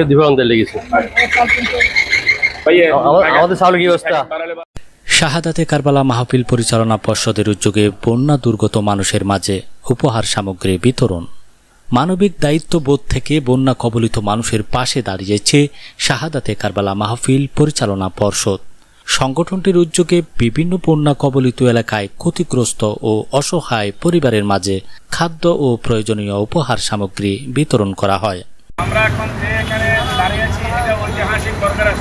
দিবানন্দের লেগেছে আমাদের চাউল কি অবস্থা। শাহাদাতে কারবালা মাহফিল পরিচালনা পর্ষদের উদ্যোগে বন্যা দুর্গত মানুষের মাঝে উপহার সামগ্রী বিতরণ। মানবিক দায়িত্ববোধ থেকে বন্যা কবলিত মানুষের পাশে দাঁড়িয়েছে শাহাদাতে কারবালা মাহফিল পরিচালনা পর্ষদ। সংগঠনটির উদ্যোগে বিভিন্ন বন্যা কবলিত এলাকায় ক্ষতিগ্রস্ত ও অসহায় পরিবারের মাঝে খাদ্য ও প্রয়োজনীয় উপহার সামগ্রী বিতরণ করা হয়। আমরা এখন যে এখানে দাঁড়িয়েছি এটা ঐতিহাসিক বর্গরাজ।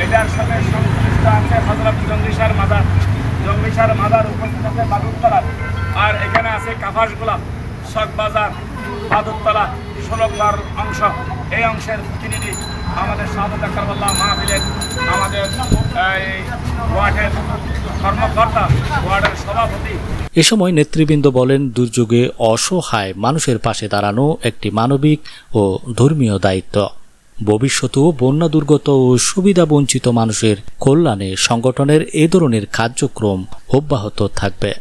এটার সাথে সংশ্লিষ্ট আছে হযরত জঙ্গিসার মাজার। জঙ্গিসার মাজার উপস্থিত আছে বাদুরতলা, আর এখানে আছে কাফাস গোলাপ, শখ বাজার, বাদুরতলা 16 নম্বর অংশ। এই অংশের প্রতিনিধি আমাদের শাহাদাতে কারবালা মাহফিলের আমাদের ওয়ার্ডের কর্মকর্তা, ওয়ার্ডের সভাপতি। এ সময় নেতৃবৃন্দ বলেন, দুর্যোগে অসহায় মানুষের পাশে দাঁড়ানো একটি মানবিক ও ধর্মীয় দায়িত্ব। ভবিষ্যতেও বন্যা দুর্গত ও সুবিধা বঞ্চিত মানুষের কল্যাণে সংগঠনের এ ধরনের কার্যক্রম অব্যাহত থাকবে।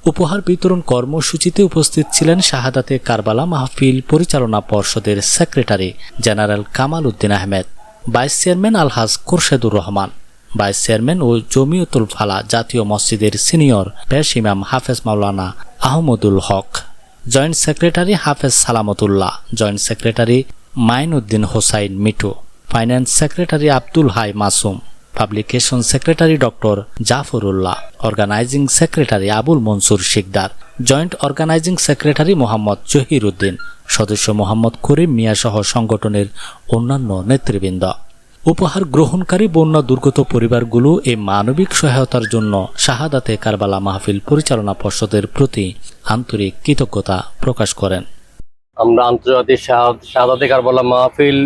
উপহার বিতরণ কর্মসূচিতে উপস্থিত ছিলেন শাহাদাতে কারবালা মাহফিল পরিচালনা পর্ষদের secretary general Kamal Uddin Ahmed, vice chairman Alhaj Khorshedur Rahman, vice chairman ও জমিয়তুল ফালা জাতীয় মসজিদের সিনিয়র পেশ ইমাম Hafez Maulana Ahmadul Haque, joint secretary Hafez Salamatullah, joint secretary Mainuddin Hossain Mitu, finance secretary Abdul Hai Masum, publication secretary doctor Zafrullah, organizing secretary Abul Mansur Sikdar, joint organizing secretary Mohammad Zahir Uddin, সদস্য মোহাম্মদ করিম মিয়া সহ সংগঠনের অন্যান্য নেতৃবৃন্দ। উপহার গ্রহণকারী বন্যা দুর্গত পরিবারগুলো এই মানবিক সহায়তার জন্য শাহাদাতে কারবালা মাহফিল পরিচালনা পর্ষদের প্রতি আন্তরিক কৃতজ্ঞতা প্রকাশ করেন। আমরা আন্তর্জাতিক শাহাদাতে কারবালা মাহফিল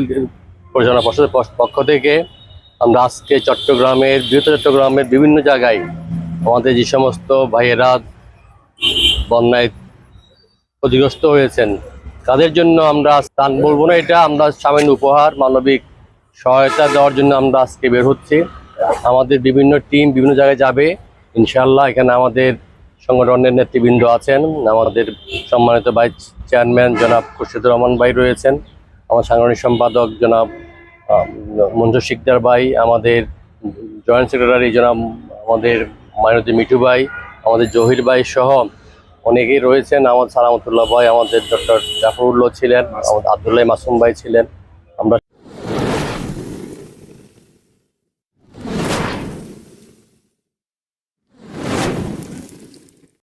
পরিচালনা পর্ষদের পক্ষ থেকে আমরা আজকে চট্টগ্রামের বিভিন্ন জায়গায় আমাদের যে সমস্ত ভাইয়েরা বন্যায় ক্ষতিগ্রস্ত হয়েছেন তাদের জন্য আমরা স্থান বলবো না, এটা আমরা সামান্য উপহার মানবিক সহায়তা দেওয়ার জন্য আমরা আজকে বের হচ্ছি। আমাদের বিভিন্ন টিম বিভিন্ন জায়গায় যাবে ইনশাআল্লাহ। এখানে আমাদের সংগঠনের নেতৃবৃন্দ আছেন, আমাদের সম্মানিত ভাইস চেয়ারম্যান জনাব খোরশেদুর রহমান ভাই রয়েছেন, আমার সাংগঠনিক সম্পাদক জনাব মঞ্জুর শিকদার ভাই, আমাদের জয়েন্ট সেক্রেটারি জনাব আমাদের মাইনুদ্দিন মিটু ভাই, আমাদের জহির ভাই সহ অনেকেই রয়েছেন, আমাদের সালামতুল্লাহ ভাই, আমাদের ডক্টর জাফরুল্লাহ ছিলেন, আমাদের আব্দুল্লাহ মাসুম ভাই ছিলেন।